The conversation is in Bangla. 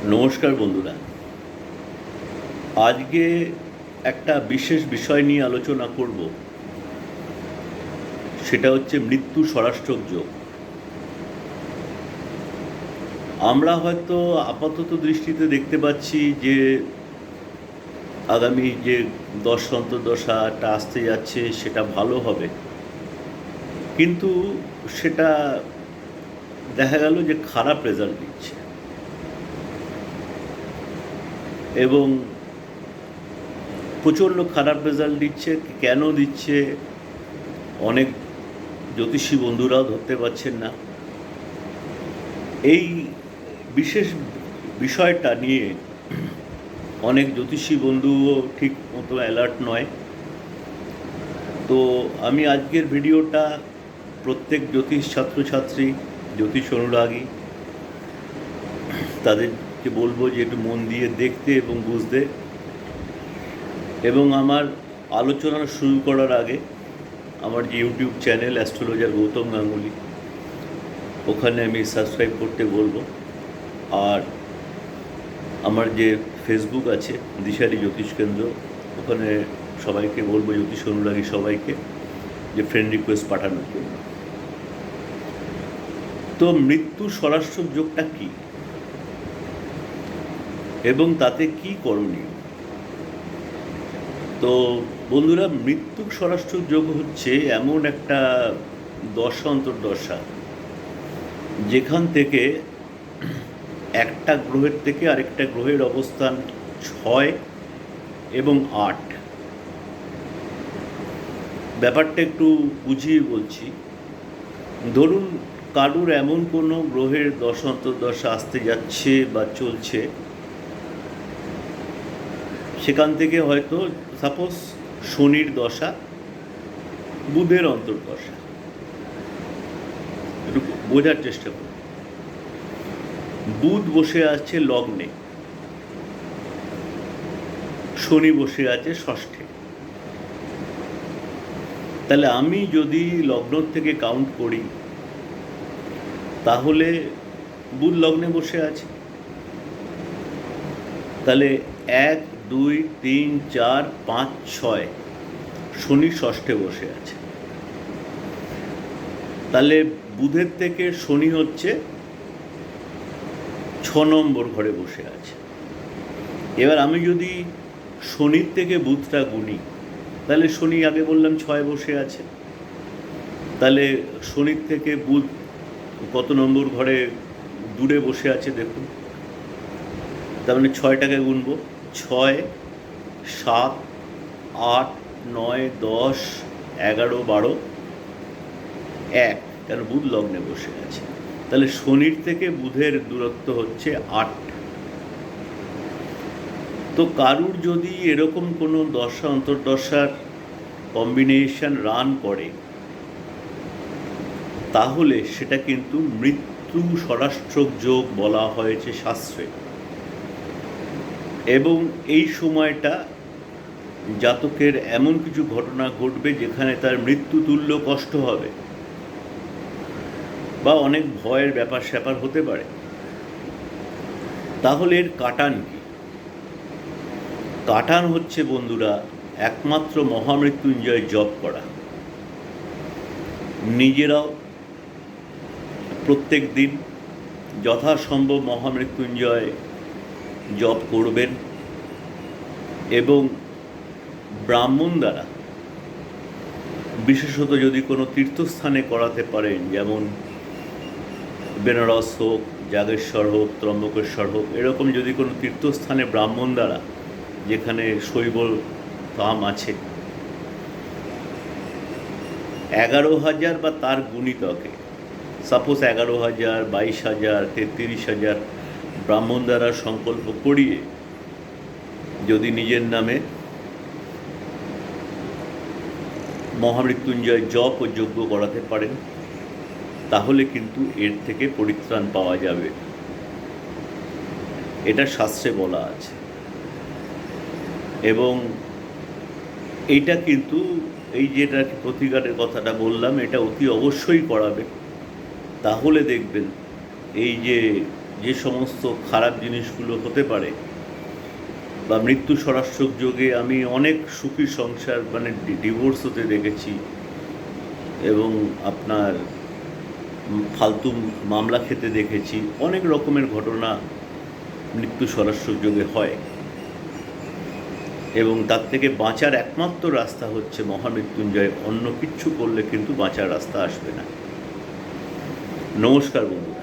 নমস্কার বন্ধুরা। আজকে একটা বিশেষ বিষয় নিয়ে আলোচনা করব। সেটা হচ্ছে মৃত্যু স্বরাষ্ট্রক যোগ। আমরা হয়তো আপাতত দৃষ্টিতে দেখতে পাচ্ছি যে আগামী যে অন্তর্দশাটা আসতে যাচ্ছে সেটা ভালো হবে, কিন্তু সেটা দেখা গেল যে খারাপ রেজাল্ট দিচ্ছে। এবং প্রচণ্ড খারাপ রেজাল্ট দিচ্ছে। কেন দিচ্ছে অনেক জ্যোতিষী বন্ধুরাও ধরতে পারছেন না। এই বিশেষ বিষয়টা নিয়ে অনেক জ্যোতিষী বন্ধুও ঠিক মতো অ্যালার্ট নয়। তো আমি আজকের ভিডিওটা প্রত্যেক জ্যোতিষ ছাত্রছাত্রী, জ্যোতিষ অনুরাগী তাদেরকে বলবো যে একটু মন দিয়ে দেখতে এবং বুঝতে। এবং আমার আলোচনা শুরু করার আগে আমার যে YouTube channel astrologer Gautam Ganguly, ওখানে আমি সাবস্ক্রাইব করতে বলবো। আর আমার যে ফেসবুক আছে দিশারি জ্যোতিষ কেন্দ্র, ওখানে সবাইকে বলবো, জ্যোতিষ অনুরাগী সবাইকে, যে ফ্রেন্ড রিকোয়েস্ট পাঠানোর জন্য। তো মৃত্যু স্বরাষ্ট্র যোগটা কী এবং তাতে কি করণীয়? তো বন্ধুরা, মৃত্যু স্বরাষ্ট্র যোগ হচ্ছে এমন একটা দশা অন্তর্দশা যেখান থেকে একটা গ্রহের থেকে আরেকটা গ্রহের অবস্থান 6 এবং 8। ব্যাপারটা একটু বুঝিয়ে বলছি। ধরুন কারুর এমন কোনো গ্রহের দশা অন্তর্দশা আসতে যাচ্ছে বা চলছে, সেখান থেকে হয়তো সাপোজ শনির দশা, বুধের অন্তর্দশা, একটু বোঝার চেষ্টা করুন। বুধ বসে আছে লগ্নে, শনি বসে আছে ষষ্ঠে। তাহলে আমি যদি লগ্ন থেকে কাউন্ট করি, তাহলে বুধ লগ্নে বসে আছে। তাহলে 1, 2, 3, 4, 5, 6 শনি ষষ্ঠে বসে আছে। তাহলে বুধের থেকে শনি হচ্ছে 6 নম্বর ঘরে বসে আছে। এবার আমি যদি শনির থেকে বুধটা গুনি, তাহলে শনি আগে বললাম 6 বসে আছে। তাহলে শনির থেকে বুধ কত নম্বর ঘরে দূরে বসে আছে দেখুন। তার মানে 6টাকে গুনবো, 6, 7, 8, 9, 10, 11, 12, 1, কেন বুধ লগ্নে বসে আছে। তাহলে শনির থেকে বুধের দূরত্ব হচ্ছে 8। তো কারুর যদি এরকম কোনো দশা অন্তর্দশার কম্বিনেশন রান করে, তাহলে সেটা কিন্তু মৃত্যু স্বরাষ্ট্রক যোগ বলা হয়েছে শাস্ত্রে। এবং এই সময়টা জাতকের এমন কিছু ঘটনা ঘটবে যেখানে তার মৃত্যুতুল্য কষ্ট হবে বা অনেক ভয়ের ব্যাপার স্যাপার হতে পারে। তাহলে এর কাটান কি? কাটান হচ্ছে বন্ধুরা একমাত্র মহামৃত্যুঞ্জয় জপ করা। নিজেরাও প্রত্যেক দিন যথাসম্ভব মহামৃত্যুঞ্জয় জপ করবেন এবং ব্রাহ্মণ দ্বারা, বিশেষত যদি কোনো তীর্থস্থানে করাতে পারেন, যেমন বেনারস হোক, জাগেশ্বর হোক, ত্রম্বকেশ্বর হোক, এরকম যদি কোনো তীর্থস্থানে ব্রাহ্মণ দ্বারা, যেখানে শৈব ধাম আছে, 11,000 বা তার গুণিতকে, সাপোজ 11,000, 22,000, 33,000 ব্রাহ্মণ দ্বারা সংকল্প করিয়ে যদি নিজের নামে মহামৃত্যুঞ্জয় জপ ও যজ্ঞ করাতে পারেন, তাহলে কিন্তু এর থেকে পরিত্রাণ পাওয়া যাবে। এটা শাস্ত্রে বলা আছে। এবং এইটা কিন্তু, এই যেটা প্রতিকারের কথাটা বললাম, এটা অতি অবশ্যই করাবে। তাহলে দেখবেন এই যে যে সমস্ত খারাপ জিনিসগুলো হতে পারে, বা মৃত্যু স্বরাষ্ট্রক যোগে আমি অনেক সুখী সংসার মানে ডিভোর্স হতে দেখেছি, এবং আপনার ফালতু মামলা খেতে দেখেছি। অনেক রকমের ঘটনা মৃত্যু স্বরাষ্ট্রক যোগে হয়, এবং তার থেকে বাঁচার একমাত্র রাস্তা হচ্ছে মহামৃত্যুঞ্জয়। অন্য কিচ্ছু করলে কিন্তু বাঁচার রাস্তা আসবে না। নমস্কার বন্ধুরা।